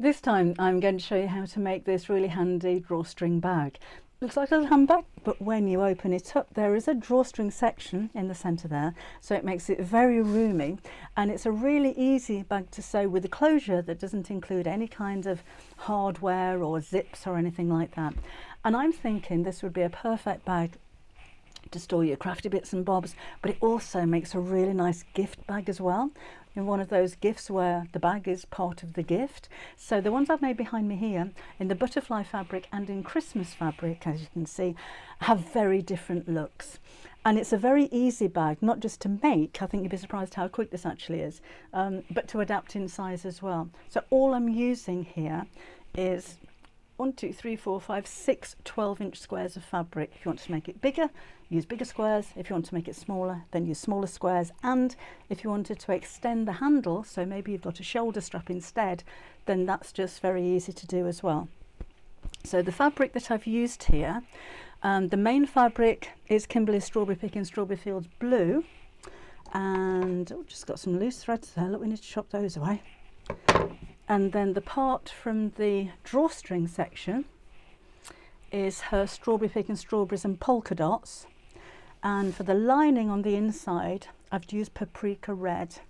This time I'm going to show you how to make this really handy drawstring bag. Looks like a little handbag, but when you open it up there is a drawstring section in the centre there, so it makes it very roomy, and it's a really easy bag to sew with a closure that doesn't include any kind of hardware or zips or anything like that. And I'm thinking this would be a perfect bag to store your crafty bits and bobs, but it also makes a really nice gift bag as well, in one of those gifts where the bag is part of the gift. So the ones I've made behind me here in the butterfly fabric and in Christmas fabric, as you can see, have very different looks, and it's a very easy bag, not just to make, I think you'd be surprised how quick this actually is, but to adapt in size as well. So all I'm using here is 1, 2, 3, 4, 5, 6 12-inch squares of fabric. If you want to make it bigger, use bigger squares. If you want to make it smaller, then use smaller squares. And if you wanted to extend the handle, so maybe you've got a shoulder strap instead, then that's just very easy to do as well. So the fabric that I've used here, the main fabric is Kimberley Strawberry Picking Strawberry Fields Blue, and just got some loose threads there. Look, we need to chop those away. And then the part from the drawstring section is her Strawberry Picking Strawberries and Polka Dots. And for the lining on the inside, I've used Paprika Red.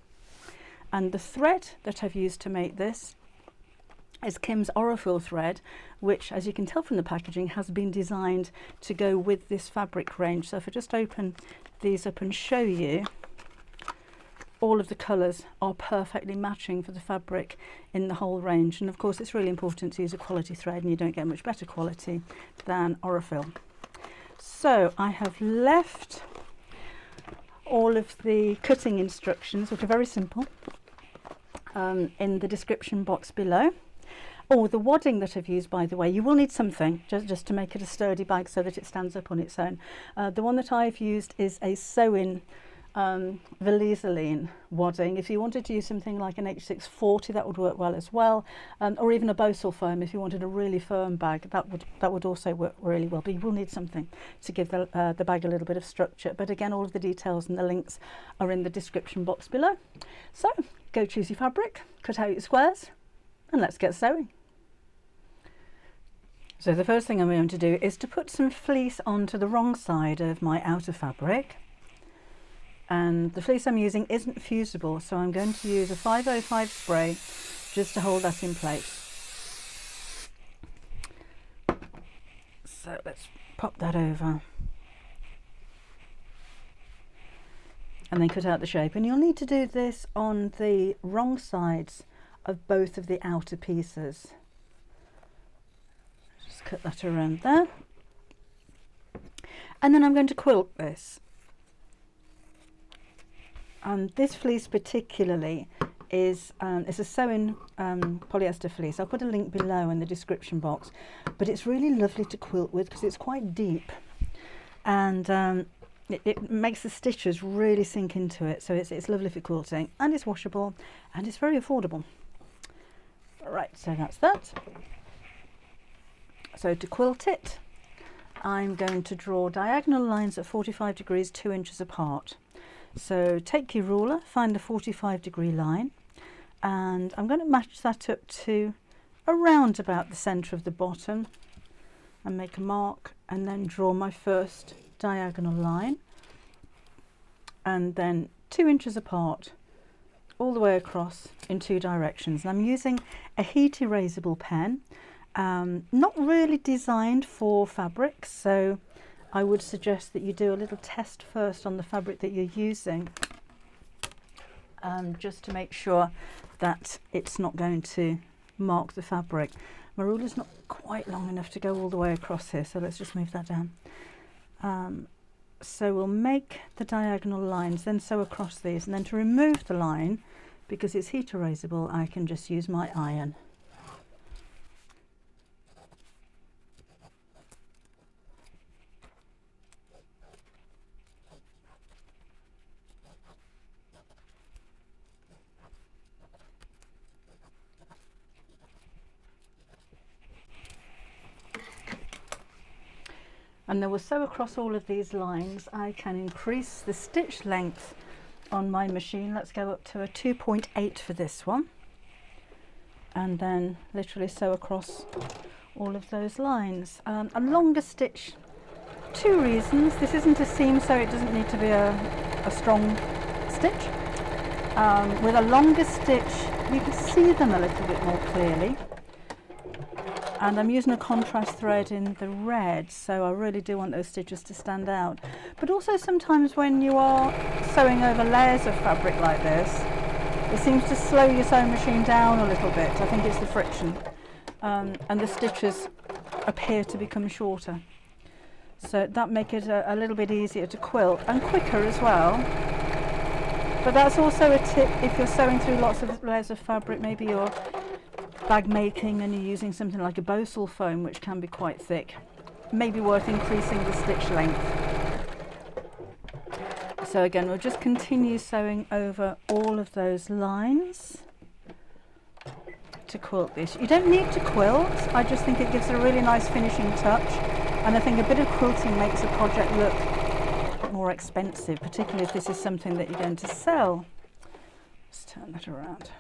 And the thread that I've used to make this is Kim's Aurifil thread, which, as you can tell from the packaging, has been designed to go with this fabric range. So if I just open these up and show you, all of the colours are perfectly matching for the fabric in the whole range. And of course it's really important to use a quality thread, and you don't get much better quality than Aurifil. So I have left all of the cutting instructions, which are very simple, in the description box below. Oh, the wadding that I've used, by the way, you will need something just to make it a sturdy bag so that it stands up on its own. The one that I've used is a sew-in Vlieseline wadding. If you wanted to use something like an H640, that would work well as well, or even a Bosal foam if you wanted a really firm bag, that would also work really well. But you will need something to give the bag a little bit of structure. But again, all of the details and the links are in the description box below. So go choose your fabric, cut out your squares, and let's get sewing. So the first thing I'm going to do is to put some fleece onto the wrong side of my outer fabric. And the fleece I'm using isn't fusible, so I'm going to use a 505 spray just to hold that in place. So let's pop that over and then cut out the shape. And you'll need to do this on the wrong sides of both of the outer pieces. Just cut that around there. And then I'm going to quilt this. And this fleece particularly is a sew-in polyester fleece. I'll put a link below in the description box, but it's really lovely to quilt with because it's quite deep, and it makes the stitches really sink into it, so it's lovely for quilting, and it's washable, and it's very affordable. Right, so that's that. So to quilt it, I'm going to draw diagonal lines at 45 degrees 2 inches apart. So take your ruler, find the 45-degree line, and I'm going to match that up to around about the centre of the bottom and make a mark, and then draw my first diagonal line, and then 2 inches apart all the way across in 2 directions. And I'm using a heat erasable pen, not really designed for fabrics, so I would suggest that you do a little test first on the fabric that you're using, just to make sure that it's not going to mark the fabric. My ruler's not quite long enough to go all the way across here, so let's just move that down. So we'll make the diagonal lines, then sew across these, and then to remove the line, because it's heat erasable, I can just use my iron. And then we'll sew across all of these lines. I can increase the stitch length on my machine. Let's go up to a 2.8 for this one. and then literally sew across all of those lines. A longer stitch, two reasons. This isn't a seam, so it doesn't need to be a strong stitch. With a longer stitch you can see them a little bit more clearly, and I'm using a contrast thread in the red, so I really do want those stitches to stand out. But also sometimes when you are sewing over layers of fabric like this, it seems to slow your sewing machine down a little bit. I think it's the friction, and the stitches appear to become shorter, so that makes it a little bit easier to quilt and quicker as well. But that's also a tip if you're sewing through lots of layers of fabric. Maybe you're bag making and you're using something like a Bosal foam, which can be quite thick. Maybe worth increasing the stitch length. So again, we'll just continue sewing over all of those lines to quilt this. You don't need to quilt, I just think it gives a really nice finishing touch, and I think a bit of quilting makes a project look more expensive, particularly if this is something that you're going to sell. Let's turn that around.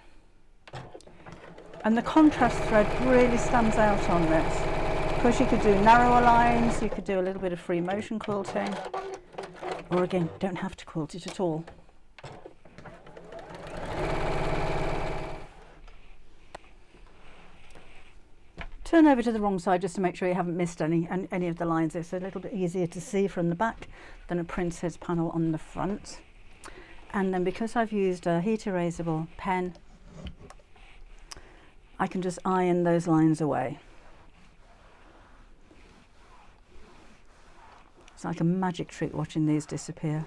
And the contrast thread really stands out on this. Of course, you could do narrower lines, you could do a little bit of free motion quilting, or again, don't have to quilt it at all. Turn over to the wrong side just to make sure you haven't missed any of the lines. It's a little bit easier to see from the back than a printed panel on the front. And then because I've used a heat erasable pen, I can just iron those lines away. It's like a magic trick watching these disappear.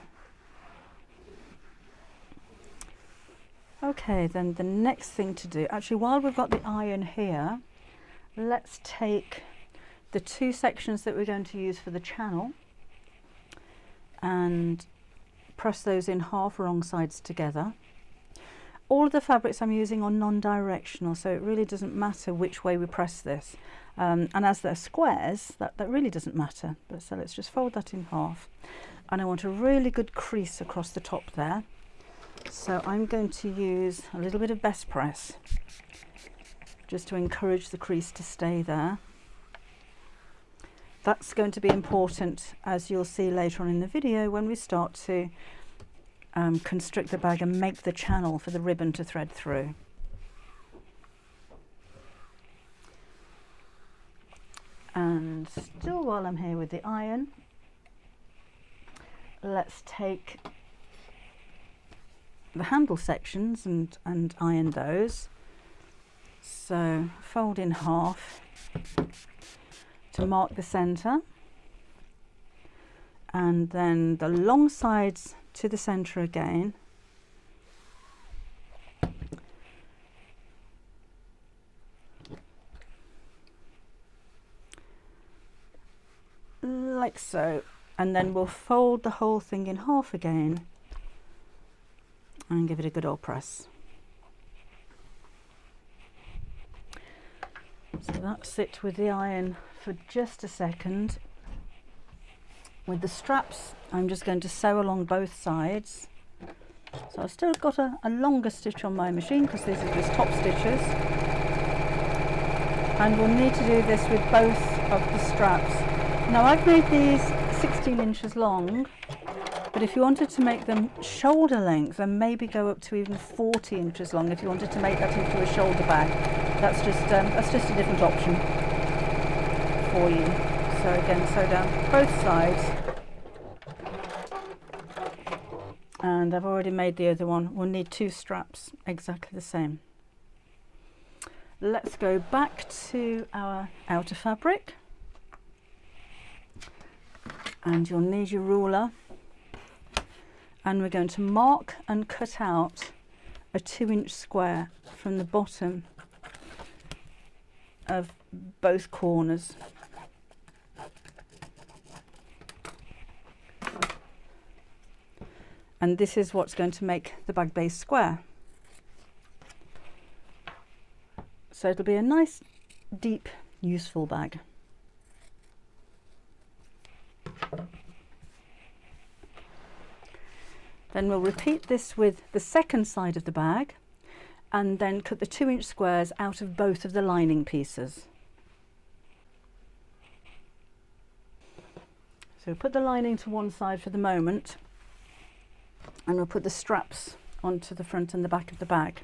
Okay, then the next thing to do, actually while we've got the iron here, let's take the two sections that we're going to use for the channel and press those in half wrong sides together. All of the fabrics I'm using are non-directional, so it really doesn't matter which way we press this. And as they're squares, that really doesn't matter. But so let's just fold that in half. And I want a really good crease across the top there. So I'm going to use a little bit of best press just to encourage the crease to stay there. That's going to be important, as you'll see later on in the video, when we start to constrict the bag and make the channel for the ribbon to thread through. And still while I'm here with the iron, let's take the handle sections and iron those. So fold in half to mark the center, and then the long sides to the center again. Like so, and then we'll fold the whole thing in half again and give it a good old press. So that's it with the iron for just a second. With the straps, I'm just going to sew along both sides. So I've still got a longer stitch on my machine because these are just top stitches. And we'll need to do this with both of the straps. Now I've made these 16 inches long, but if you wanted to make them shoulder length, then maybe go up to even 40 inches long if you wanted to make that into a shoulder bag. That's just a different option for you. So again, sew down both sides. And I've already made the other one. We'll need two straps, exactly the same. Let's go back to our outer fabric. And you'll need your ruler. And we're going to mark and cut out a 2-inch square from the bottom of both corners. And this is what's going to make the bag base square. So it'll be a nice, deep, useful bag. Then we'll repeat this with the second side of the bag, and then cut the 2-inch squares out of both of the lining pieces. So put the lining to one side for the moment, and we'll put the straps onto the front and the back of the bag.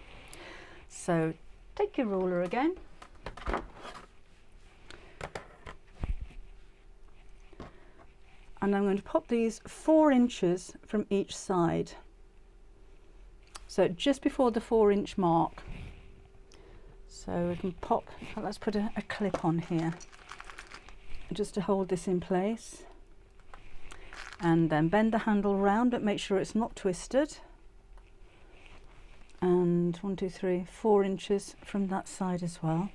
So take your ruler again, and I'm going to pop these 4 inches from each side, so just before the 4-inch mark. So we can pop, let's put a clip on here just to hold this in place, and then bend the handle round but make sure it's not twisted, and 1, 2, 3, 4 inches from that side as well.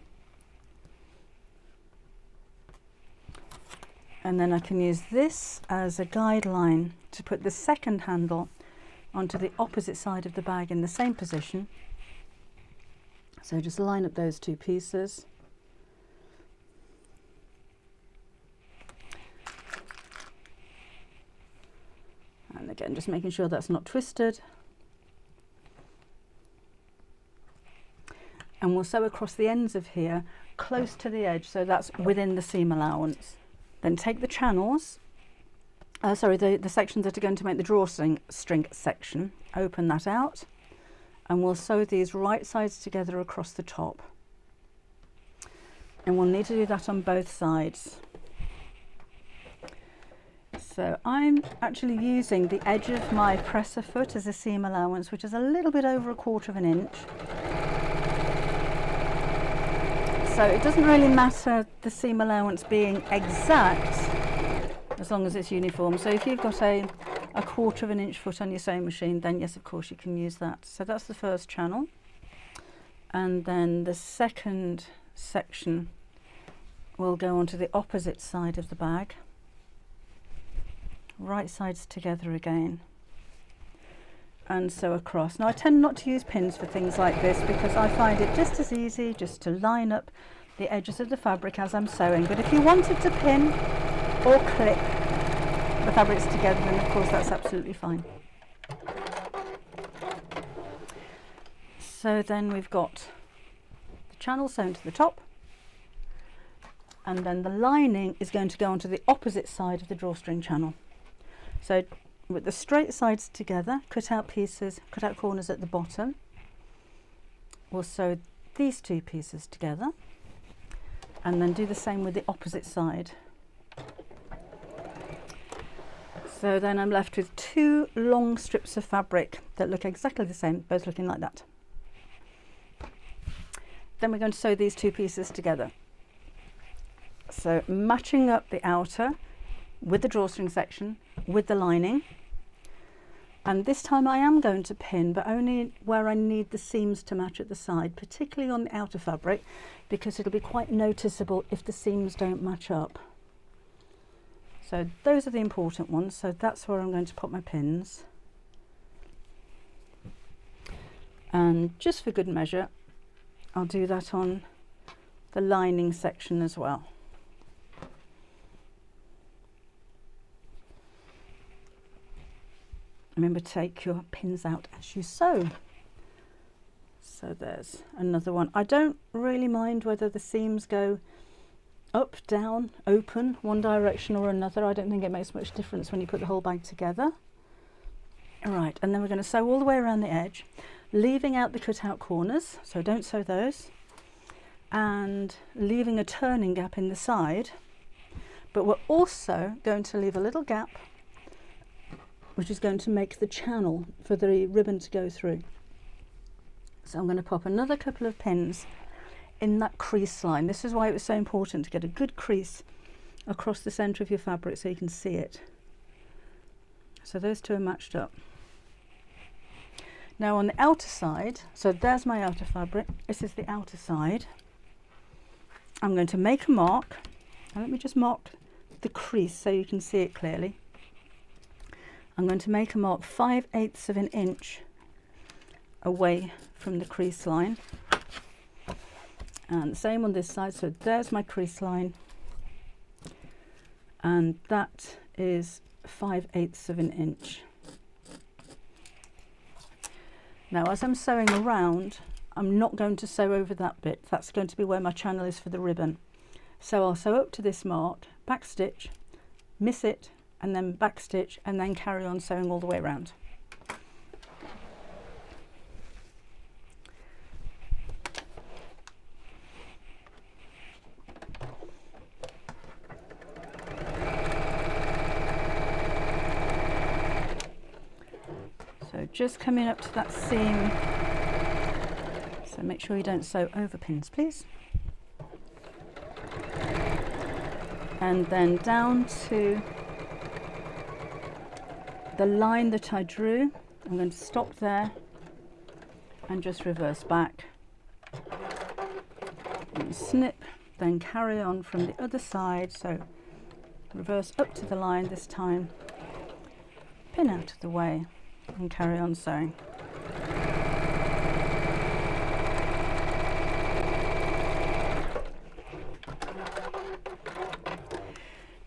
And then I can use this as a guideline to put the second handle onto the opposite side of the bag in the same position. So just line up those 2 pieces. And again, just making sure that's not twisted. And we'll sew across the ends of here close to the edge, so that's within the seam allowance. Then take the channels, the sections that are going to make the drawstring section, open that out, and we'll sew these right sides together across the top. And we'll need to do that on both sides. So I'm actually using the edge of my presser foot as a seam allowance, which is a little bit over 1/4 inch. So it doesn't really matter the seam allowance being exact as long as it's uniform. So if you've got a 1/4 inch foot on your sewing machine, then yes, of course you can use that. So that's the first channel, and then the second section will go onto the opposite side of the bag, right sides together again, and sew across. Now I tend not to use pins for things like this because I find it just as easy just to line up the edges of the fabric as I'm sewing. But if you wanted to pin or clip the fabrics together, then of course that's absolutely fine. So then we've got the channel sewn to the top, and then the lining is going to go onto the opposite side of the drawstring channel. So with the straight sides together, cut out corners at the bottom. We'll sew these 2 pieces together, and then do the same with the opposite side. So then I'm left with 2 long strips of fabric that look exactly the same, both looking like that. Then we're going to sew these 2 pieces together. So matching up the outer with the drawstring section with the lining. And this time I am going to pin, but only where I need the seams to match at the side, particularly on the outer fabric, because it'll be quite noticeable if the seams don't match up. So those are the important ones, so that's where I'm going to put my pins. And just for good measure, I'll do that on the lining section as well. Remember, take your pins out as you sew. So there's another one. I don't really mind whether the seams go up, down, open, one direction or another. I don't think it makes much difference when you put the whole bag together. All right, and then we're going to sew all the way around the edge, leaving out the cut out corners, so don't sew those, and leaving a turning gap in the side. But we're also going to leave a little gap which is going to make the channel for the ribbon to go through. So I'm going to pop another couple of pins in that crease line. This is why it was so important to get a good crease across the centre of your fabric so you can see it. So those 2 are matched up. Now on the outer side, so there's my outer fabric, this is the outer side. I'm going to make a mark, and let me just mark the crease so you can see it clearly. I'm going to make a mark 5/8 of an inch away from the crease line, and the same on this side. So there's my crease line, and that is 5/8 of an inch. Now as I'm sewing around, I'm not going to sew over that bit. That's going to be where my channel is for the ribbon. So I'll sew up to this mark, back stitch, miss it, and then back stitch, and then carry on sewing all the way around. So just coming up to that seam, so make sure you don't sew over pins, please. And then down to the line that I drew, I'm going to stop there and just reverse back and snip, then carry on from the other side. So reverse up to the line this time, pin out of the way, and carry on sewing.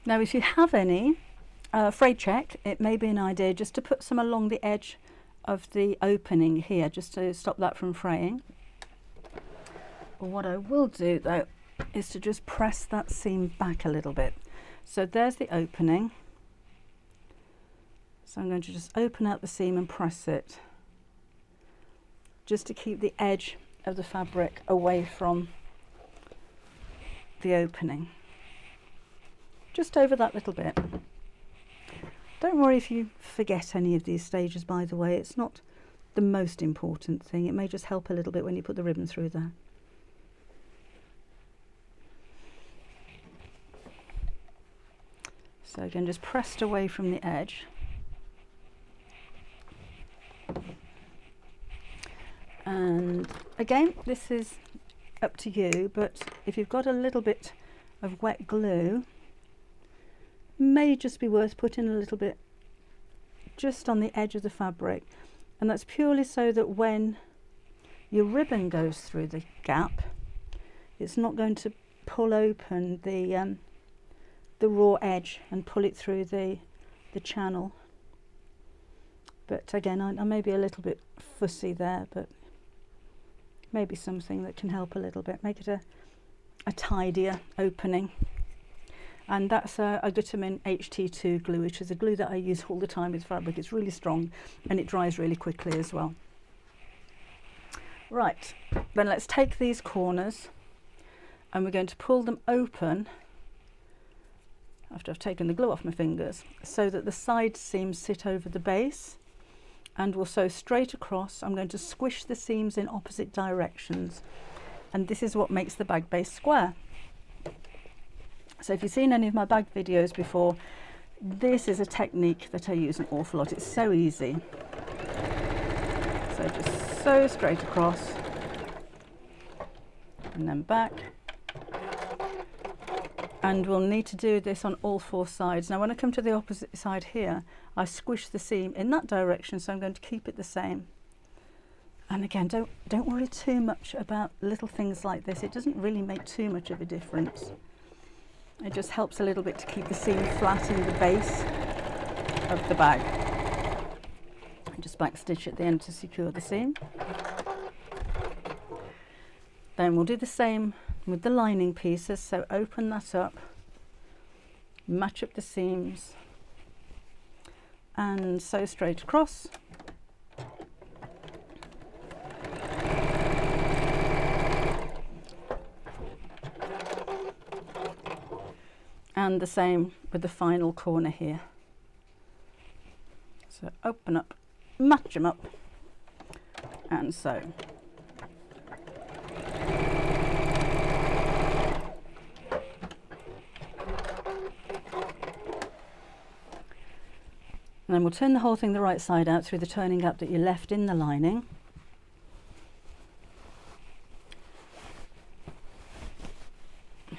Now if you have any fray check, it may be an idea just to put some along the edge of the opening here, just to stop that from fraying. But what I will do though is to just press that seam back a little bit. So there's the opening. So I'm going to just open out the seam and press it, just to keep the edge of the fabric away from the opening. Just over that little bit. Don't worry if you forget any of these stages, by the way. It's not the most important thing. It may just help a little bit when you put the ribbon through there. So again, just pressed away from the edge. And again, this is up to you, but if you've got a little bit of wet glue, may just be worth putting a little bit just on the edge of the fabric, and that's purely so that when your ribbon goes through the gap, it's not going to pull open the raw edge and pull it through the channel. But again, I may be a little bit fussy there, but maybe something that can help a little bit, make it a tidier opening. And that's a Gutterman HT2 glue, which is a glue that I use all the time with fabric. It's really strong and it dries really quickly as well. Right, then let's take these corners and we're going to pull them open after I've taken the glue off my fingers, so that the side seams sit over the base, and we'll sew straight across. I'm going to squish the seams in opposite directions, and this is what makes the bag base square. So if you've seen any of my bag videos before, this is a technique that I use an awful lot. It's so easy. So just sew straight across and then back. And we'll need to do this on all four sides. Now when I come to the opposite side here, I squish the seam in that direction, so I'm going to keep it the same. And again, don't worry too much about little things like this. It doesn't really make too much of a difference. It just helps a little bit to keep the seam flat in the base of the bag. And just back stitch at the end to secure the seam. Then we'll do the same with the lining pieces, so open that up, match up the seams and sew straight across. And the same with the final corner here. So open up, match them up and sew. And then we'll turn the whole thing the right side out through the turning gap that you left in the lining.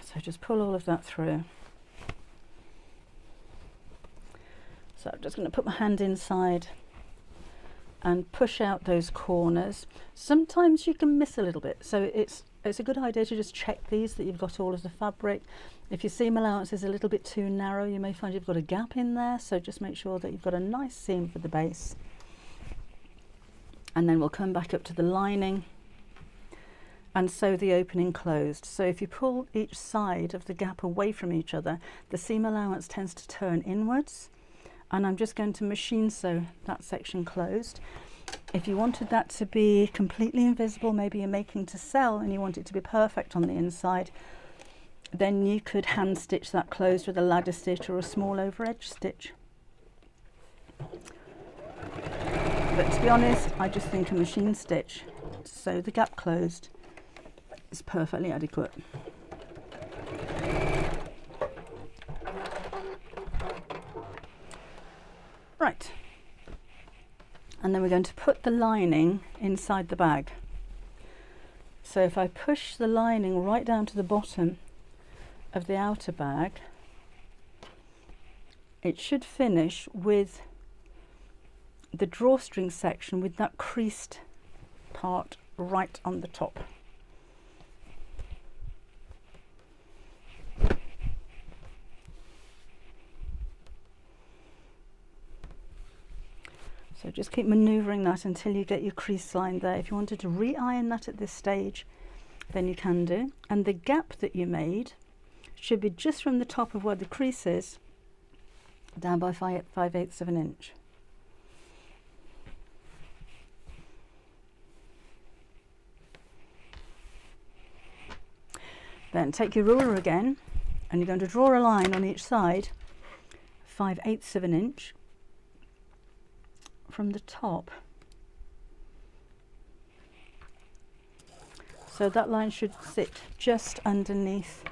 So just pull all of that through. So I'm just going to put my hand inside and push out those corners. Sometimes you can miss a little bit, so it's a good idea to just check these, that you've got all of the fabric. If your seam allowance is a little bit too narrow, you may find you've got a gap in there, so just make sure that you've got a nice seam for the base. And then we'll come back up to the lining and sew the opening closed. So if you pull each side of the gap away from each other, the seam allowance tends to turn inwards, and I'm just going to machine sew that section closed. If you wanted that to be completely invisible, maybe you're making to sell and you want it to be perfect on the inside, then you could hand stitch that closed with a ladder stitch or a small over edge stitch. But to be honest, I just think a machine stitch to sew the gap closed is perfectly adequate. Right, and then we're going to put the lining inside the bag. So if I push the lining right down to the bottom of the outer bag, it should finish with the drawstring section with that creased part right on the top. So just keep manoeuvring that until you get your crease line there. If you wanted to re-iron that at this stage, then you can do. And the gap that you made should be just from the top of where the crease is down by 5/8 of an inch. Then take your ruler again, and you're going to draw a line on each side 5/8 of an inch from the top. So that line should sit just underneath,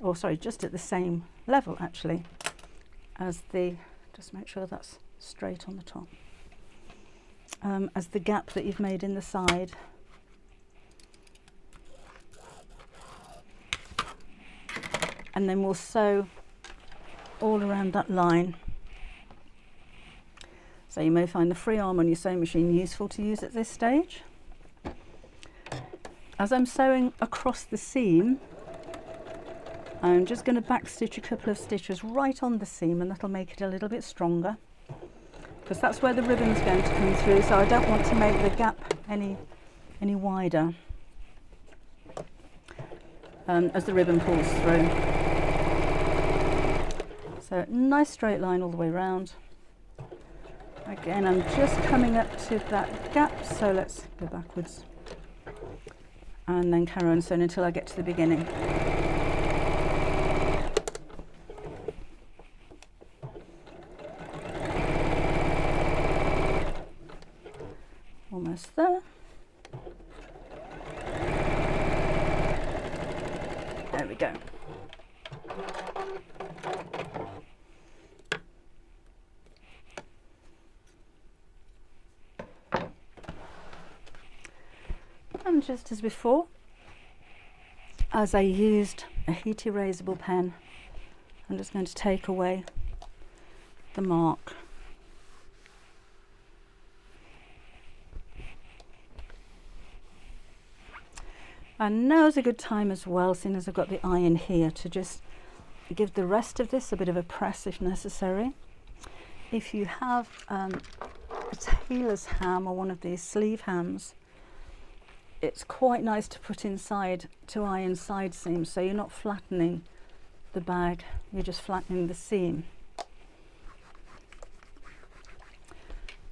or sorry, just at the same level actually as the, just make sure that's straight on the top, as the gap that you've made in the side. And then we'll sew all around that line. So you may find the free arm on your sewing machine useful to use at this stage. As I'm sewing across the seam, I'm just going to backstitch a couple of stitches right on the seam, and that'll make it a little bit stronger, because that's where the ribbon's going to come through, so I don't want to make the gap any wider as the ribbon pulls through. So nice straight line all the way around. Again, I'm just coming up to that gap, so let's go backwards and then carry on sewing until I get to the beginning. Almost there. There we go. And just as before, as I used a heat erasable pen, I'm just going to take away the mark. And now's a good time as well, seeing as I've got the iron here, to just give the rest of this a bit of a press if necessary. If you have a tailor's ham or one of these sleeve hams, it's quite nice to put inside to iron side seams, so you're not flattening the bag, you're just flattening the seam.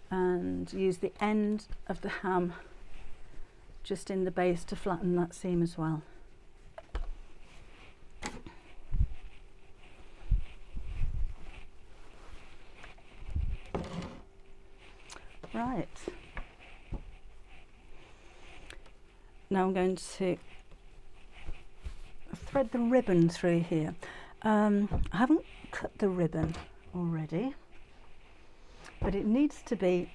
And use the end of the ham just in the base to flatten that seam as well. Right. Now I'm going to thread the ribbon through here. I haven't cut the ribbon already, but it needs to be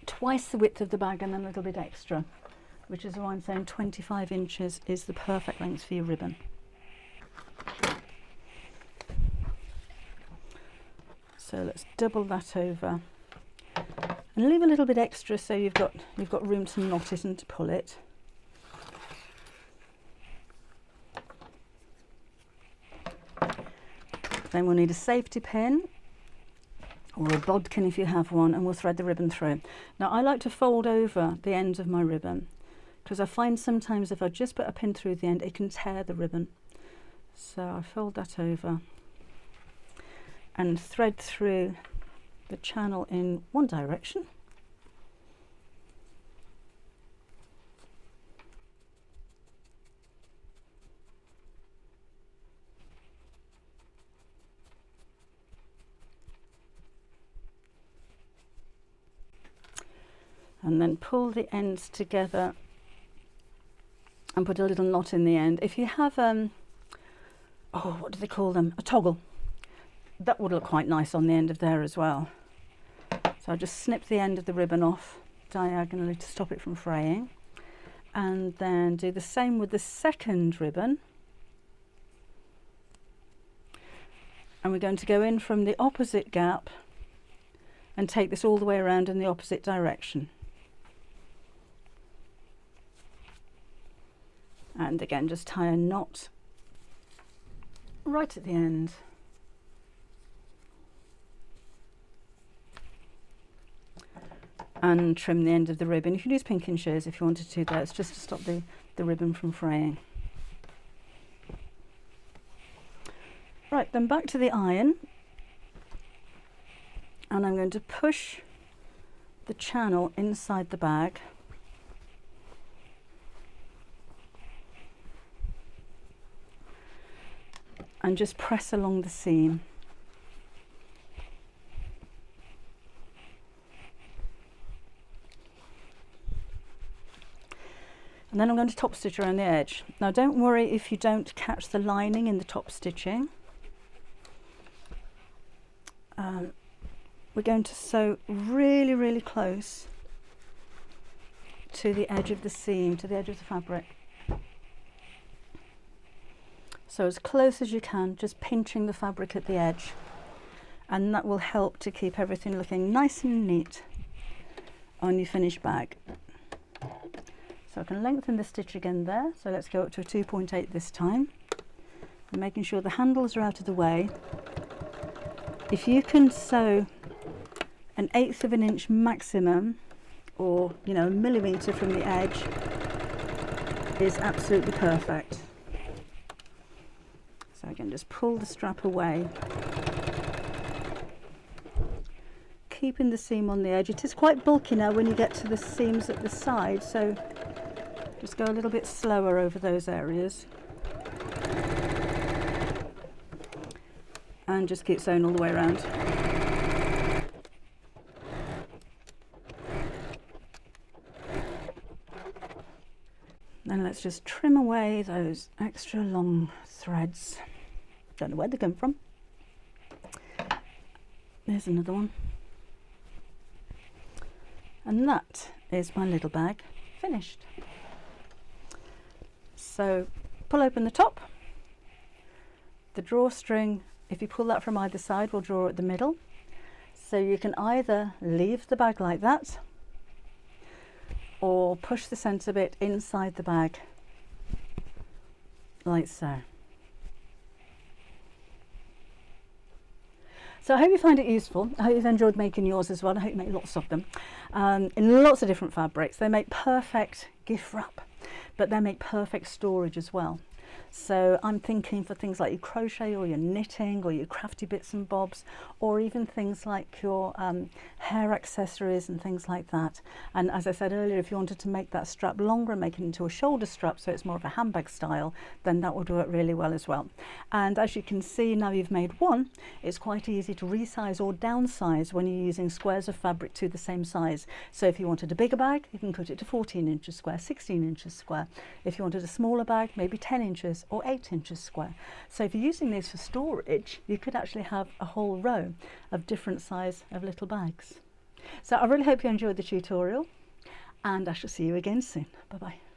twice the width of the bag and then a little bit extra, which is why I'm saying 25 inches is the perfect length for your ribbon. So let's double that over and leave a little bit extra so you've got room to knot it and to pull it. Then we'll need a safety pin or a bodkin if you have one, and we'll thread the ribbon through. Now I like to fold over the ends of my ribbon because I find sometimes if I just put a pin through the end, it can tear the ribbon. So I fold that over and thread through the channel in one direction. And then pull the ends together and put a little knot in the end. If you have, oh, what do they call them? A toggle. That would look quite nice on the end of there as well. So I just snip the end of the ribbon off diagonally to stop it from fraying. And then do the same with the second ribbon. And we're going to go in from the opposite gap and take this all the way around in the opposite direction. And again, just tie a knot right at the end. And trim the end of the ribbon. You can use pinking shears if you wanted to there. It's just to stop the ribbon from fraying. Right, then back to the iron. And I'm going to push the channel inside the bag. And just press along the seam. And then I'm going to top stitch around the edge. Now don't worry if you don't catch the lining in the top stitching. We're going to sew really, really close to the edge of the seam, to the edge of the fabric. So as close as you can, just pinching the fabric at the edge, and that will help to keep everything looking nice and neat on your finished bag. So I can lengthen the stitch again there, so let's go up to a 2.8 this time, and making sure the handles are out of the way. If you can sew 1/8 of an inch maximum, or a millimetre from the edge, is absolutely perfect. So again, just pull the strap away, keeping the seam on the edge. It is quite bulky now when you get to the seams at the side, so just go a little bit slower over those areas. And just keep sewing all the way around. Then let's just trim away those extra long threads. Don't know where they come from. There's another one. And that is my little bag finished. So pull open the top. The drawstring, if you pull that from either side, will draw at the middle. So you can either leave the bag like that, or push the centre bit inside the bag, like so. So I hope you find it useful. I hope you've enjoyed making yours as well. I hope you make lots of them in lots of different fabrics. They make perfect gift wrap, but they make perfect storage as well. So I'm thinking for things like your crochet or your knitting or your crafty bits and bobs, or even things like your hair accessories and things like that. And as I said earlier, if you wanted to make that strap longer and make it into a shoulder strap so it's more of a handbag style, then that will do it really well as well. And as you can see, now you've made one, it's quite easy to resize or downsize when you're using squares of fabric to the same size. So if you wanted a bigger bag, you can cut it to 14 inches square, 16 inches square. If you wanted a smaller bag, maybe 10 inches or 8 inches square. So if you're using these for storage, you could actually have a whole row of different size of little bags. So I really hope you enjoyed the tutorial, and I shall see you again soon. Bye bye.